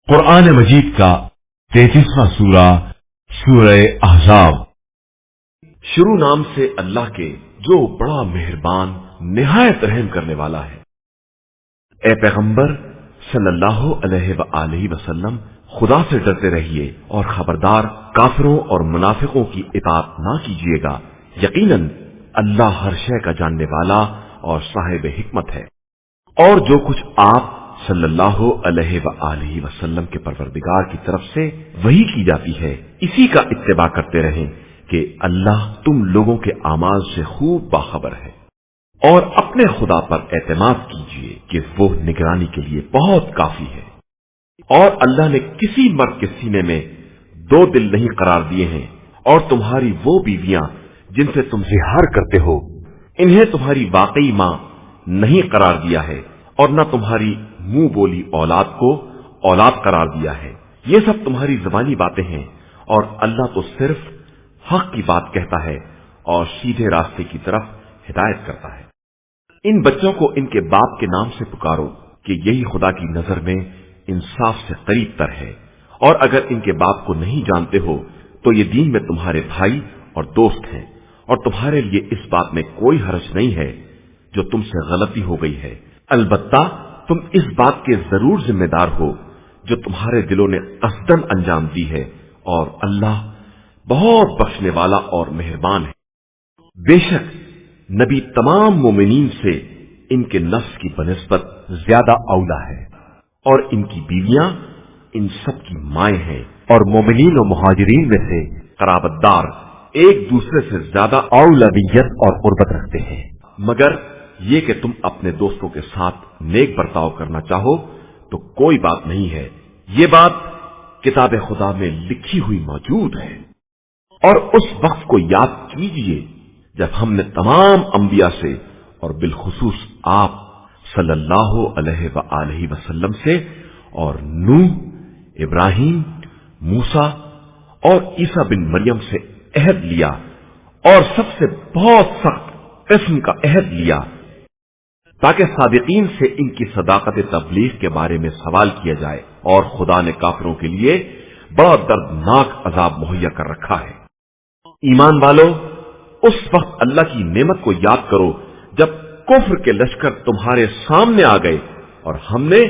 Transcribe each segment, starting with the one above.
कुरान मजीद का 33वां सूरा सूरह अहज़ाब। शुरू नाम से अल्लाह के जो बड़ा मेहरबान निहायत रहम करने वाला है। ए पैगंबर सल्लल्लाहु अलैहि वसल्लम, खुदा से डरते रहिए और खबरदार काफिरों और मुनाफिकों की इताअत ना कीजिएगा। यकीनन अल्लाह हर शय का जानने वाला और साहिब हिकमत है। और जो कुछ आप सल्लल्लाहु अलैहि वसल्लम के परवरदिगार की तरफ से वही की जाती है, इसी का इत्तिबा करते रहें कि अल्लाह तुम लोगों के आमाल से खूब बाखबर है। और अपने खुदा पर एतमाद कीजिए कि वो निगरानी के लिए बहुत काफी है। और अल्लाह ने किसी मर्द के सीने में दो दिल नहीं करार दिए हैं, और तुम्हारी वो बीवियां जिनसे तुम जिहार करते हो, इन्हें तुम्हारी वाकई मां नहीं करार दिया है, और न तुम्हारी मुंह बोली औलाद को औलाद करार दिया है। ये सब तुम्हारी ज़बानी बातें हैं, और अल्लाह तो सिर्फ हक की बात कहता है और सीधे रास्ते की तरफ हिदायत करता है। इन बच्चों को इनके बाप के नाम से पुकारो कि यही खुदा की नजर में इंसाफ से करीब तर है। और अगर इनके बाप को नहीं जानते हो तो ये दीन में तुम्हारे भाई और दोस्त हैं, और तुम्हारे लिए इस बात में कोई हर्ज नहीं है जो तुमसे गलती हो गई है। अलबत्ता तुम इस बात के जरूर जिम्मेदार हो जो तुम्हारे दिलों ने कसदन अंजाम दी है, और अल्लाह बहुत बख्शने वाला और मेहरबान है। बेशक नबी तमाम मोमिनीन से इनके नफ्स की बनिस्बत ज्यादा औला है, और इनकी बीवियां इन सब की माएं हैं। और मोमिनीन और मुहाजिरीन में से कराबतदार एक दूसरे से ज्यादा औलवियत और कुर्बत रखते हैं, मगर ये कि तुम अपने दोस्तों के साथ नेक बर्ताव करना चाहो तो कोई बात नहीं है। ये बात किताब खुदा में लिखी हुई मौजूद है। और उस वक्त को याद कीजिए जब हमने तमाम अंबिया से और बिलखुसूस आप सल्लल्लाहु अलैहि वसल्लम से और नूह, इब्राहिम, मूसा और ईसा बिन मरियम से अहद लिया, और सबसे बहुत सख्त किस्म का अहद लिया, ताकि सादिकीन से इनकी सदाकत तबलीग के बारे में सवाल किया जाए। और खुदा ने काफिरों के लिए बड़ा दर्दनाक अजाब मुहैया कर रखा है। ईमान वालों, उस वक्त अल्लाह की नेमत को याद करो जब कुफ्र के लश्कर तुम्हारे सामने आ गए, और हमने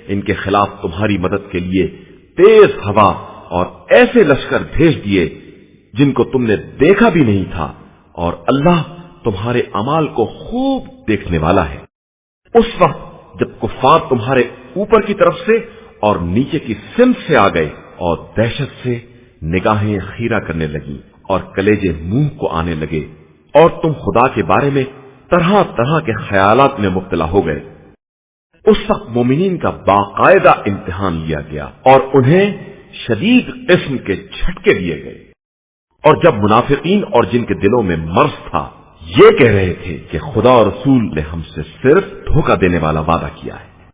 इनके खिलाफ तुम्हारी मदद के लिए तेज हवा और ऐसे लश्कर भेज दिए जिनको तुमने देखा भी नहीं था, और अल्लाह तुम्हारे अमाल को खूब देखने वाला है। उस वक्त जब कुफ्फार तुम्हारे ऊपर की तरफ से और नीचे की सिमत से आ गए, और दहशत से निगाहें खीरा करने लगी और कलेजे मुंह को आने लगे, और तुम खुदा के बारे में तरह तरह के ख्यालात में मुब्तला हो गए। उस वक्त मोमिनीन का बाकायदा इम्तिहान लिया गया और उन्हें शदीद किस्म के झटके दिए गए। और जब मुनाफिकीन और जिनके दिलों में मर्ज था ये कह रहे थे कि खुदा और रसूल ने हमसे सिर्फ धोखा देने वाला वादा किया है,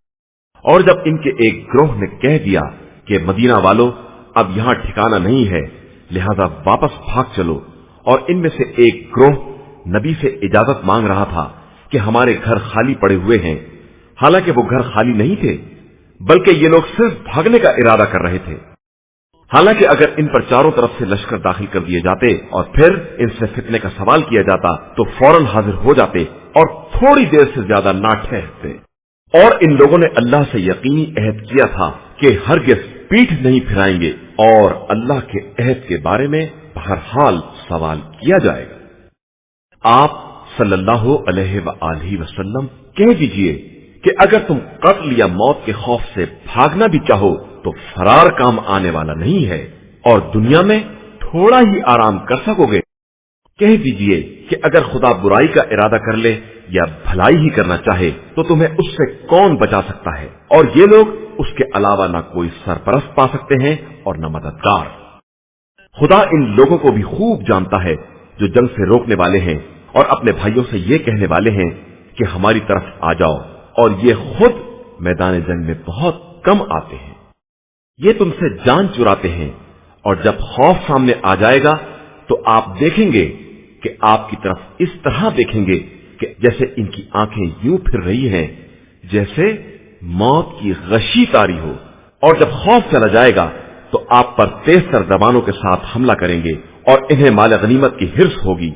और जब इनके एक ग्रोह ने कह दिया कि मदीना वालों, अब यहां ठिकाना नहीं है, लिहाजा वापस भाग चलो, और इनमें से एक ग्रोह नबी से इजाजत मांग रहा था कि हमारे घर खाली पड़े हुए हैं, हालांकि वो घर खाली नहीं थे, बल्कि ये लोग सिर्फ भागने का इरादा कर रहे थे। हालांकि अगर इन पर चारों तरफ से लश्कर दाखिल कर दिए जाते और फिर इनसे फितने का सवाल किया जाता तो फौरन हाजिर हो जाते और थोड़ी देर से ज्यादा ना ठहरते। और इन लोगों ने अल्लाह से यकीनी अहद किया था कि हरगिज़ पीठ नहीं फिराएंगे, और अल्लाह के अहद के बारे में बहरहाल सवाल किया जाएगा। आप सल्लल्लाहु अलैहि वसल्लम कह दीजिए कि अगर तुम कत्ल या मौत के खौफ से भागना भी चाहो तो फरार काम आने वाला नहीं है, और दुनिया में थोड़ा ही आराम कर सकोगे। कह दीजिए कि अगर खुदा बुराई का इरादा कर ले या भलाई ही करना चाहे तो तुम्हें उससे कौन बचा सकता है, और ये लोग उसके अलावा न कोई सरपरस्त पा सकते हैं और न मददगार। खुदा इन लोगों को भी खूब जानता है जो जंग से रोकने वाले हैं और अपने भाइयों से ये कहने वाले हैं कि हमारी तरफ आ जाओ, और ये खुद मैदान जंग में बहुत कम आते हैं। ये तुमसे जान चुराते हैं, और जब खौफ सामने आ जाएगा तो आप देखेंगे कि आपकी तरफ इस तरह देखेंगे कि जैसे इनकी आंखें यूं फिर रही हैं जैसे मौत की गशी तारी हो, और जब खौफ चला जाएगा तो आप पर तेज तर जबानों के साथ हमला करेंगे और इन्हें माल गनीमत की हिर्स होगी।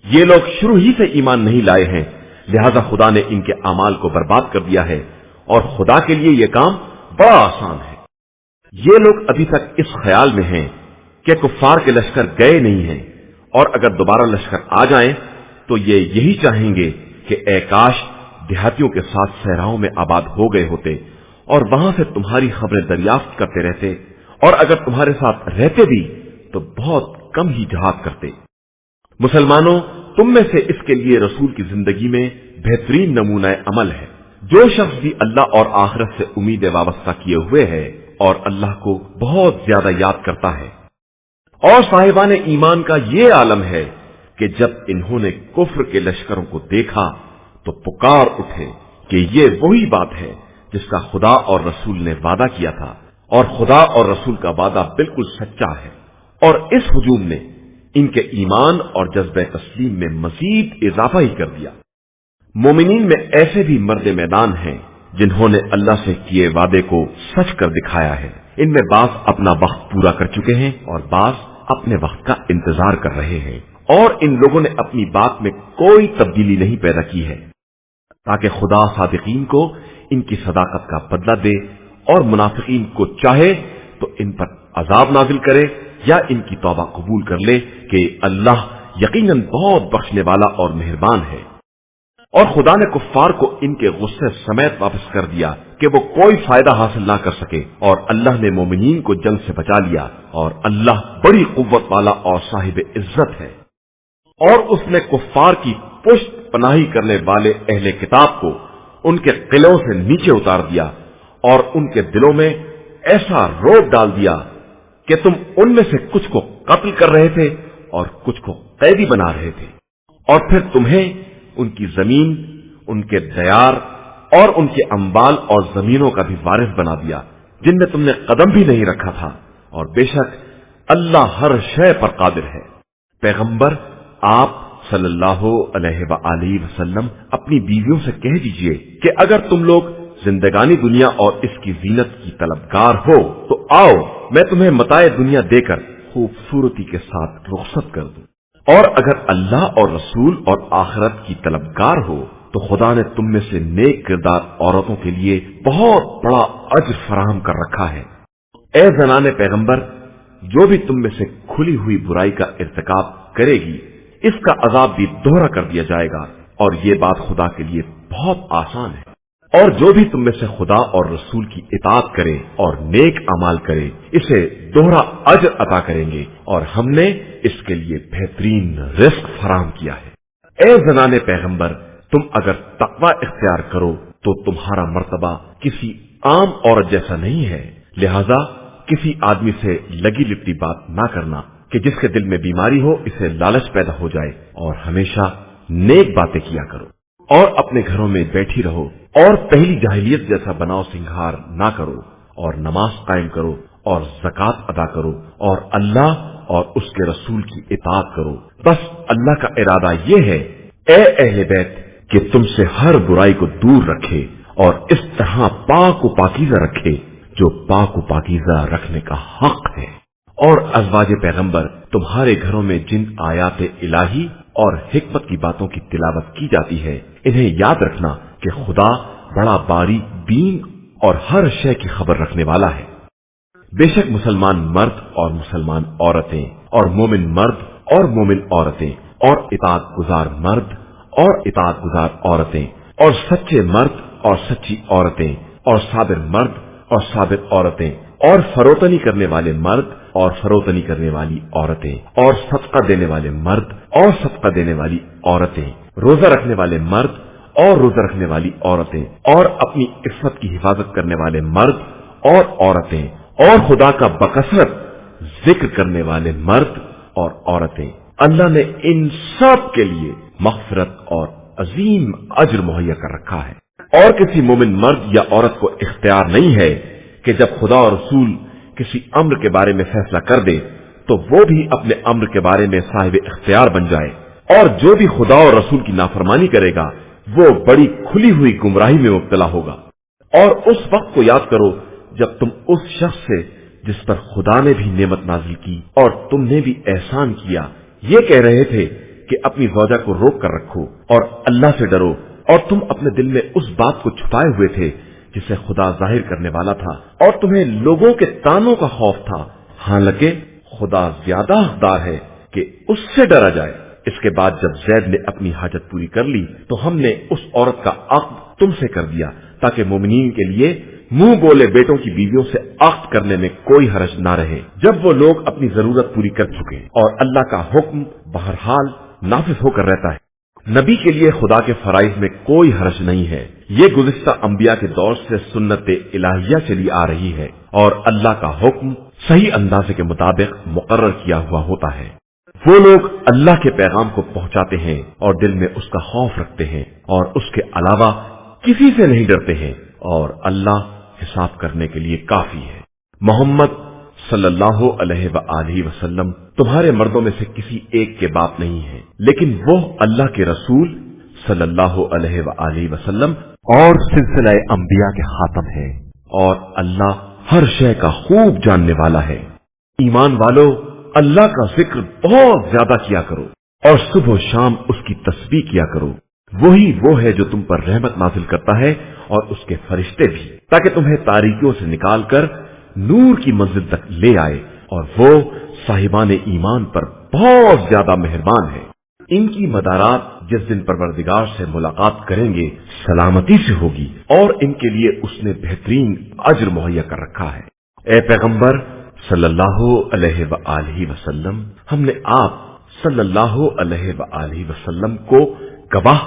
ये लोग शुरू ही से ईमान नहीं लाए हैं, लिहाजा खुदा ने इनके अमाल को बर्बाद कर दिया है और खुदा के लिए यह काम बड़ा आसान है। ये लोग अभी तक इस ख्याल में हैं कि कुफ्फार के लश्कर गए नहीं हैं और अगर दोबारा लश्कर आ जाएं तो ये यही चाहेंगे कि ए काश देहातियों के साथ सहराओं में आबाद हो गए होते और वहां से तुम्हारी खबरें दरियाफ्त करते रहते, और अगर तुम्हारे साथ रहते भी तो बहुत कम ही जहाद करते। मुसलमानों, तुम में से इसके लिए रसूल की जिंदगी में बेहतरीन नमूना अमल है। जो शख्स भी अल्लाह और आखिरत से उम्मीद वाबस्ता किए हुए है और अल्लाह को बहुत ज्यादा याद करता है। और साहिबान ईमान का ये आलम है कि जब इन्होंने कुफ्र के लश्करों को देखा तो पुकार उठे कि ये वही बात है जिसका खुदा और रसूल ने वादा किया था, और खुदा और रसूल का वादा बिल्कुल सच्चा है। और इस हुजूम ने इनके ईमान और जज्बे तस्लीम में मजीद इजाफा ही कर दिया। मोमिनीन में ऐसे भी मर्द मैदान हैं जिन्होंने अल्लाह से किए वादे को सच कर दिखाया है। इनमें बास अपना वक्त पूरा कर चुके हैं और बास अपने वक्त का इंतजार कर रहे हैं, और इन लोगों ने अपनी बात में कोई तब्दीली नहीं पैदा की है ताकि खुदा सादिकीन को इनकी सदाकत का बदला दे और मुनाफिकीन को चाहे तो इन पर अजाब नाजिल करे या इनकी तौबा कबूल कर ले कि अल्लाह यकीनन बहुत बख्शने वाला और मेहरबान है। और खुदा ने कुफ्फार को इनके गुस्से समेत वापस कर दिया कि वो कोई फायदा हासिल ना कर सके, और अल्लाह ने मोमिनीन को जंग से बचा लिया, और अल्लाह बड़ी कुव्वत वाला और साहिब इज्जत है। और उसने कुफ्फार की पुष्ट पनाही करने वाले अहले किताब को उनके किलों से नीचे उतार दिया और उनके दिलों में ऐसा रोब डाल दिया कि तुम उनमें से कुछ को कत्ल कर रहे थे और कुछ को कैदी बना रहे थे, और फिर तुम्हें उनकी जमीन, उनके दयार और उनके अंबाल और जमीनों का भी वारिस बना दिया जिनमें तुमने कदम भी नहीं रखा था, और बेशक अल्लाह हर शय पर कादिर है। पैगंबर, आप सल्लल्लाहु अलैहि वसल्लम अपनी बीवियों से कह दीजिए कि अगर तुम लोग जिंदगानी दुनिया और इसकी जीनत की तलबगार हो तो आओ, मैं तुम्हें मताए दुनिया देकर खूबसूरती के साथ रुखसत कर दूं। और अगर अल्लाह और रसूल और आखिरत की तलबगार हो तो खुदा ने तुम में से नेक किरदार औरतों के लिए बहुत बड़ा अज्र फराहम कर रखा है। ए जनाने पैगंबर, जो भी तुम में से खुली हुई बुराई का इर्तिकाब करेगी इसका अजाब भी दोहरा कर दिया जाएगा, और ये बात खुदा के लिए बहुत आसान है। और जो भी तुम में से खुदा और रसूल की इताअत करे और नेक अमाल करे इसे दोहरा अज्र अता करेंगे, और हमने इसके लिए बेहतरीन रिस्क फराहम किया है। ए जनाने पैगंबर, तुम अगर तकवा इख्तियार करो तो तुम्हारा मर्तबा किसी आम औरत जैसा नहीं है, लिहाजा किसी आदमी से लगी लिपटी बात ना करना कि जिसके दिल में बीमारी हो इसे लालच पैदा हो जाए, और हमेशा नेक बातें किया करो और अपने घरों में बैठी रहो, और पहली जाहिलियत जैसा बनाव सिंगार ना करो, और नमाज कायम करो और ज़कात अदा करो और अल्लाह और उसके रसूल की इताअत करो। बस अल्लाह का इरादा यह है ए अहले बैत कि तुमसे हर बुराई को दूर रखे और इस तरह पाक व पाकीज़ा रखे जो पाक व पाकीज़ा रखने का हक है। और अज़वाज पैगंबर, तुम्हारे घरों में जिन आयात इलाही और हिकमत की बातों की तिलावत की जाती है इन्हें याद रखना कि खुदा बड़ा बारीक बीन और हर शय की खबर रखने वाला है। बेशक मुसलमान मर्द और मुसलमान औरतें और मोमिन मर्द और मोमिन औरतें और इताअत गुजार मर्द और इताअत गुजार औरतें और सच्चे मर्द और सच्ची औरतें और साबिर मर्द और साबिर औरतें और फरोतनी करने वाले मर्द और फरोतनी करने वाली औरतें और सदका देने वाले मर्द और सदका देने वाली औरतें, रोजा रखने वाले मर्द और रोजा रखने वाली औरतें और अपनी इफ्फत की हिफाजत करने वाले मर्द और औरतें और खुदा का बकसरत जिक्र करने वाले मर्द और औरतें। अल्लाह ने इन सब के लिए मग़फ़िरत और अजीम अज्र मुहैया कर रखा है। और किसी मोमिन मर्द या औरत को इख्तियार नहीं है कि जब खुदा और रसूल किसी अम्र के बारे में फैसला कर दे तो वो भी अपने अम्र के बारे में साहिब इख्तियार बन जाए, और जो भी खुदा और रसूल की नाफरमानी करेगा वो बड़ी खुली हुई गुमराही में मुब्तला होगा। और उस वक्त को याद करो जब तुम उस शख्स से जिस पर खुदा ने भी नेमत नाजिल की और तुमने भी एहसान किया ये कह रहे थे कि अपनी ज़ौजा को रोक कर रखो और अल्लाह से डरो, और तुम अपने दिल में उस बात को छुपाए हुए थे जिसे खुदा जाहिर करने वाला था, और तुम्हें लोगों के तानों का खौफ था, हालांकि खुदा ज्यादा हकदार है कि उससे डरा जाए। इसके बाद जब जैद ने अपनी हाजत पूरी कर ली तो हमने उस औरत का अक़्द तुमसे कर दिया ताकि मोमिनीन के लिए मुंह बोले बेटों की बीवियों से अक़्द करने में कोई हरज ना रहे जब वो लोग अपनी जरूरत पूरी कर चुके, और अल्लाह का हुक्म बहरहाल नाफिज होकर रहता है। नबी के लिए खुदा के फराइज में कोई हरज नहीं है। ये गुज़िश्ता अंबिया के दौर से सुन्नत इलाहिया चली आ रही है और अल्लाह का हुक्म सही अंदाजे के मुताबिक मुकर्रर किया हुआ होता है। वो लोग अल्लाह के पैगाम को पहुंचाते हैं और दिल में उसका खौफ रखते हैं और उसके अलावा किसी से नहीं डरते हैं, और अल्लाह हिसाब करने के लिए काफी है। मोहम्मद सल्लल्लाहु अलैहि वसल्लम तुम्हारे मर्दों में से किसी एक के बाप नहीं है, लेकिन वो अल्लाह के रसूल सल्लल्लाहु अलैहि वसल्लम और सिलसिला अंबिया के खातम है, और अल्लाह हर शय का खूब जानने वाला है। ईमान वालों, अल्लाह का जिक्र बहुत ज्यादा किया करो और सुबह शाम उसकी तस्बीह किया करो। वही वो है जो तुम पर रहमत नाजिल करता है और उसके फरिश्ते भी, ताकि तुम्हें तारीकियों से निकालकर नूर की मंजिल तक ले आए, और वो साहिबान ईमान पर बहुत ज्यादा मेहरबान है। इनकी मदारात जिस दिन परवरदिगार से मुलाकात करेंगे सलामती से होगी, और इनके लिए उसने बेहतरीन अज्र मुहैया कर रखा है। ए पैगंबर सल्लल्लाहु अलैहि वसल्लम, हमने आप सल्लल्लाहु अलैहि वसल्लम को गवाह,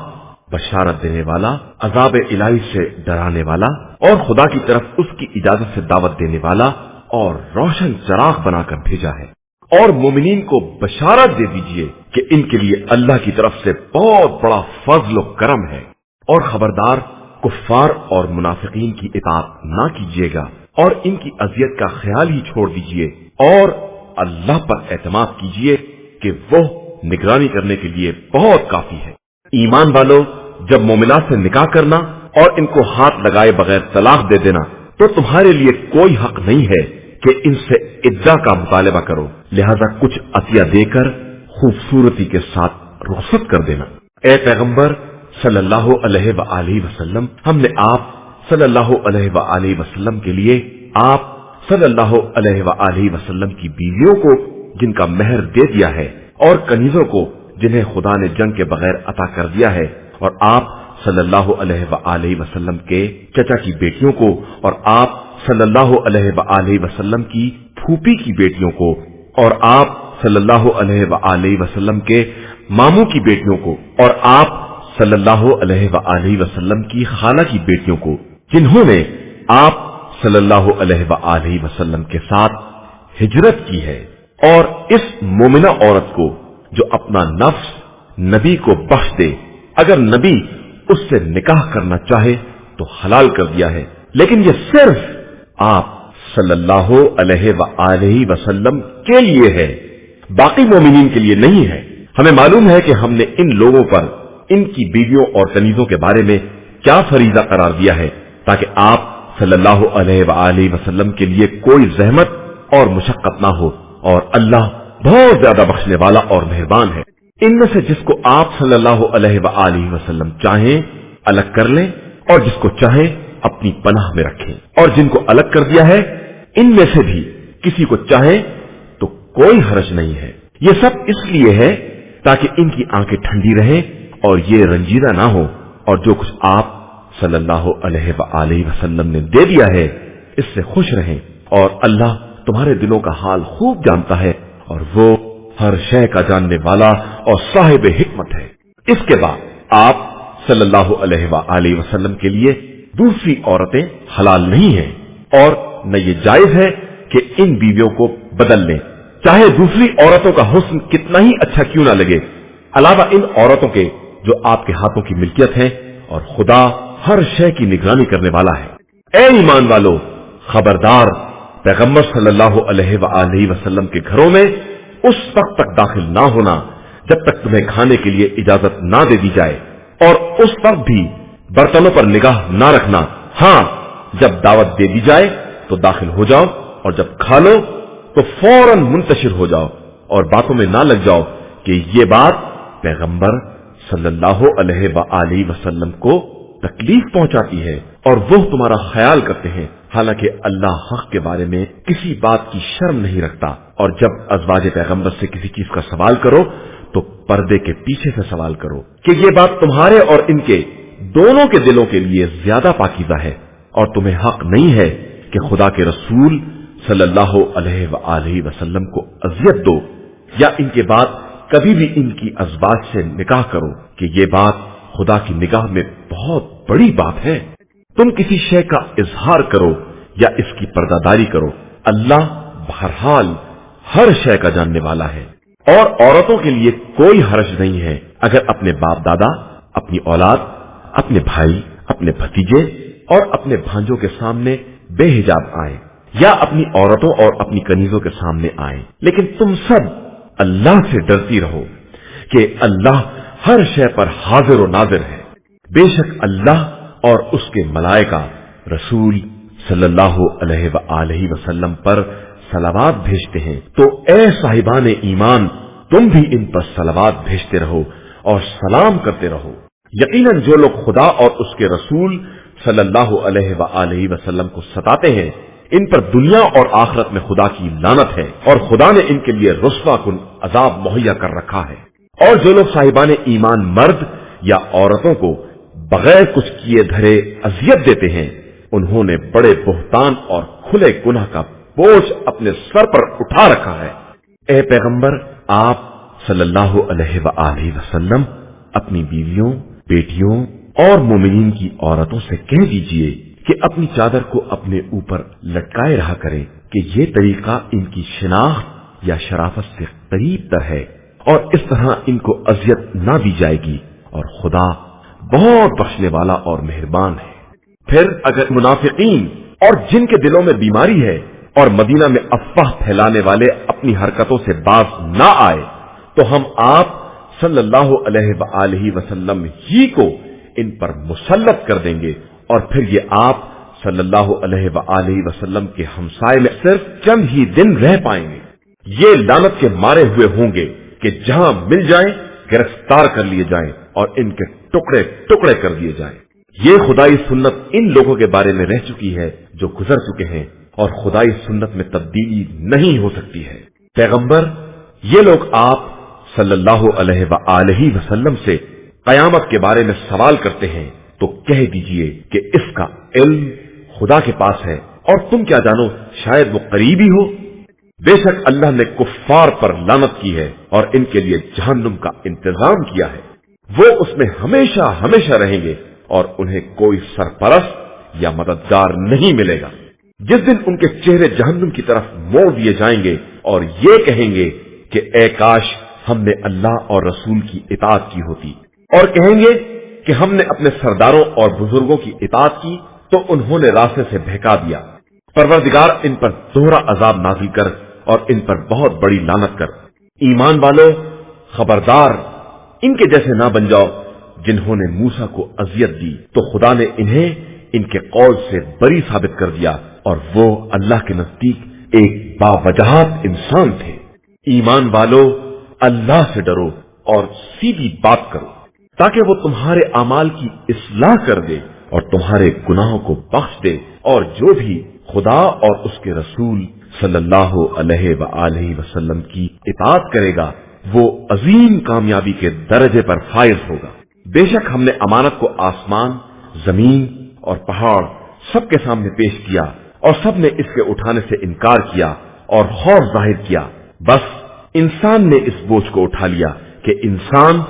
बशारत देने वाला, अजाब इलाही से डराने वाला, और खुदा की तरफ उसकी इजाजत से दावत देने वाला और रोशन चिराग बनाकर भेजा है। और मोमिनीन को बशारत दे दीजिए कि इनके लिए अल्लाह की तरफ से बहुत बड़ा फजल और करम है। और खबरदार, कुफ्फार और मुनाफिकीन की इताअत ना कीजिएगा और इनकी अजियत का ख्याल ही छोड़ दीजिए, और अल्लाह पर एतमाद कीजिए कि वो निगरानी करने के लिए बहुत काफी है। ईमान वालों, जब मोमिनात से निकाह करना और इनको हाथ लगाए बगैर तलाक दे देना, तो तुम्हारे लिए कोई हक नहीं है कि इनसे इद्दा का मुतालबा करो, लिहाजा कुछ अतिया देकर खूबसूरती के साथ रुखसत कर देना। ए पैगंबर सल्लल्लाहु अलैहि वसल्लम, हमने आप सल्लल्लाहु अलैहि वसल्लम के लिए आप सल्लल्लाहु अलैहि वसल्लम की बीवियों को जिनका मेहर दे दिया है, और कनीजों को जिन्हें खुदा ने जंग के बगैर अता कर दिया है, और आप सल्लल्लाहु अलैहि वसल्लम के चचा की बेटियों को, और आप सल्लल्लाहु अलैहि वसल्लम की फूफी की बेटियों को, और आप सल्लल्लाहु अलैहि वसल्लम के मामू की बेटियों को, और आप सल्लल्लाहु अलैहि वसल्लम की खाला की बेटियों को, जिन्होंने आप सल्लल्लाहु अलैहि वसल्लम के साथ हिजरत की है, और इस मोमिना औरत को जो अपना नफ्स नबी को बख्श दे, अगर नबी उससे निकाह करना चाहे तो हलाल कर दिया है, लेकिन यह सिर्फ आप सल्लल्लाहु अलैहि वसल्लम के लिए है, बाकी मोमिनीन के लिए नहीं है। हमें मालूम है कि हमने इन लोगों पर इनकी बीवियों और कनीजों के बारे में क्या फरीजा करार दिया है, ताकि आप सल्लल्लाहु अलैहि वसल्लम के लिए कोई जहमत और मुशक्कत ना हो, और अल्लाह बहुत ज्यादा बख्शने वाला और मेहरबान है। इनमें से जिसको आप सल्लल्लाहु अलैहि वसल्लम चाहें अलग कर लें, और जिसको चाहें अपनी पनाह में रखें, और जिनको अलग कर दिया है इनमें से भी किसी को चाहे तो कोई हरज नहीं है। ये सब इसलिए है ताकि इनकी आंखें ठंडी रहें और ये रंजीदा ना हो, और जो कुछ आप सल्लल्लाहु अलैहि वसल्लम ने दे दिया है इससे खुश रहें, और अल्लाह तुम्हारे दिलों का हाल खूब जानता है, और वो हर शय का जानने वाला और साहिब हिकमत है। इसके बाद आप सल्लल्लाहु अलैहि वसल्लम के लिए दूसरी औरतें हलाल नहीं हैं, और न ये जायज है कि इन बीवियों को बदल लें, चाहे दूसरी औरतों का हुस्न कितना ही अच्छा क्यों ना लगे, अलावा इन औरतों के जो आपके हाथों की मिल्कियत है, और खुदा हर शय की निगरानी करने वाला है। ए ईमान वालों, खबरदार, पैगंबर सल्लल्लाहु अलैहि वसल्लम के घरों में उस वक्त तक दाखिल ना होना जब तक तुम्हें खाने के लिए इजाजत ना दे दी जाए, और उस वक्त भी बर्तनों पर निगाह ना रखना। हाँ, जब दावत दे दी जाए تو داخل ہو جاؤ، اور جب کھا لو تو فوراً منتشر ہو جاؤ اور باتوں میں نہ لگ جاؤ کہ یہ بات پیغمبر صلی اللہ علیہ وآلہ وسلم کو تکلیف پہنچاتی ہے اور وہ تمہارا خیال کرتے ہیں، حالانکہ اللہ حق کے بارے میں کسی بات کی شرم نہیں رکھتا۔ اور جب ازواج پیغمبر سے کسی چیز کا سوال کرو تو پردے کے پیچھے سے سوال کرو کہ یہ بات تمہارے اور ان کے دونوں کے دلوں کے لیے زیادہ پاکیزہ ہے، اور تمہیں حق نہیں ہے کہ خدا کے رسول صلی اللہ علیہ وآلہ وسلم کو اذیت دو یا ان کے بعد کبھی بھی ان کی ازواج سے نکاح کرو، کہ یہ بات خدا کی نگاہ میں بہت بڑی بات ہے۔ تم کسی شے کا اظہار کرو یا اس کی پردہ داری کرو، اللہ بہرحال ہر شے کا جاننے والا ہے۔ اور عورتوں کے لیے کوئی حرج نہیں ہے اگر اپنے باپ دادا، اپنی اولاد، اپنے بھائی، اپنے بھتیجے اور اپنے بھانجوں کے سامنے بے حجاب آئیں، یا اپنی عورتوں اور اپنی کنیزوں کے سامنے آئیں، لیکن تم سب اللہ سے ڈرتی رہو کہ اللہ ہر شے پر حاضر و ناظر ہے۔ بے شک اللہ اور اس کے ملائکہ رسول صلی اللہ علیہ وآلہ وسلم پر صلوات بھیجتے ہیں، تو اے صاحبان ایمان تم بھی ان پر صلوات بھیجتے رہو اور سلام کرتے رہو۔ یقیناً جو لوگ خدا اور اس کے رسول صلی اللہ علیہ وآلہ وسلم کو ستاتے ہیں ان پر دنیا اور آخرت میں خدا کی لعنت ہے، اور خدا نے ان کے لیے رسوا کن عذاب مہیا کر رکھا ہے۔ اور جو لوگ صاحبان ایمان مرد یا عورتوں کو بغیر کچھ کیے دھرے اذیت دیتے ہیں انہوں نے بڑے بہتان اور کھلے گناہ کا بوجھ اپنے سر پر اٹھا رکھا ہے۔ اے پیغمبر آپ صلی اللہ علیہ وآلہ وسلم اپنی بیویوں، بیٹیوں اور مومنین کی عورتوں سے کہہ دیجئے کہ اپنی چادر کو اپنے اوپر لٹکائے رہا کریں، کہ یہ طریقہ ان کی شناخت یا شرافت سے قریب تر ہے، اور اس طرح ان کو اذیت نہ دی جائے گی، اور خدا بہت بخشنے والا اور مہربان ہے۔ پھر اگر منافقین اور جن کے دلوں میں بیماری ہے اور مدینہ میں افواہ پھیلانے والے اپنی حرکتوں سے باز نہ آئے تو ہم آپ صلی اللہ علیہ وآلہ وسلم ہی کو ان پر مسلط کر دیں گے، اور پھر یہ آپ صلی اللہ علیہ وآلہ وسلم کے ہمسائے میں صرف چند ہی دن رہ پائیں گے۔ یہ لعنت کے مارے ہوئے ہوں گے کہ جہاں مل جائیں گرفتار کر لیے جائیں اور ان کے ٹکڑے ٹکڑے کر دیے جائیں۔ یہ خدائی سنت ان لوگوں کے بارے میں رہ چکی ہے جو گزر چکے ہیں، اور خدائی سنت میں تبدیلی نہیں ہو سکتی ہے۔ پیغمبر یہ لوگ آپ صلی اللہ علیہ وآلہ وسلم سے قیامت کے بارے میں سوال کرتے ہیں تو کہہ دیجئے کہ اس کا علم خدا کے پاس ہے، اور تم کیا جانو شاید وہ قریبی ہو۔ بے شک اللہ نے کفار پر لعنت کی ہے اور ان کے لیے جہنم کا انتظام کیا ہے، وہ اس میں ہمیشہ ہمیشہ رہیں گے اور انہیں کوئی سرپرست یا مددگار نہیں ملے گا۔ جس دن ان کے چہرے جہنم کی طرف موڑ دیے جائیں گے اور یہ کہیں گے کہ اے کاش ہم نے اللہ اور رسول کی اطاعت کی ہوتی، اور کہیں گے کہ ہم نے اپنے سرداروں اور بزرگوں کی اطاعت کی تو انہوں نے راستے سے بہکا دیا۔ پروردگار ان پر دوہرا عذاب نازل کر اور ان پر بہت بڑی لعنت کر۔ ایمان والو خبردار ان کے جیسے نہ بن جاؤ جنہوں نے موسیٰ کو اذیت دی تو خدا نے انہیں ان کے قول سے بری ثابت کر دیا، اور وہ اللہ کے نزدیک ایک باوجہات انسان تھے۔ ایمان والو اللہ سے ڈرو اور سیدھی بات کرو تاکہ وہ تمہارے اعمال کی اصلاح کر دے اور تمہارے گناہوں کو بخش دے، اور جو بھی خدا اور اس کے رسول صلی اللہ علیہ وآلہ وسلم کی اطاعت کرے گا وہ عظیم کامیابی کے درجے پر فائز ہوگا۔ بے شک ہم نے امانت کو آسمان، زمین اور پہاڑ سب کے سامنے پیش کیا، اور سب نے اس کے اٹھانے سے انکار کیا اور خوف ظاہر کیا، بس انسان نے اس بوجھ کو اٹھا لیا کہ انسان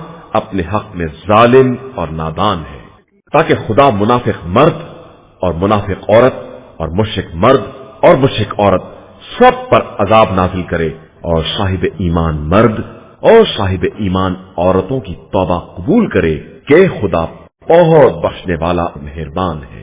اپنے حق میں ظالم اور نادان ہے، تاکہ خدا منافق مرد اور منافق عورت اور مشرک مرد اور مشرک عورت سب پر عذاب نازل کرے، اور صاحب ایمان مرد اور صاحب ایمان عورتوں کی توبہ قبول کرے کہ خدا بہت بخشنے والا مہربان ہے۔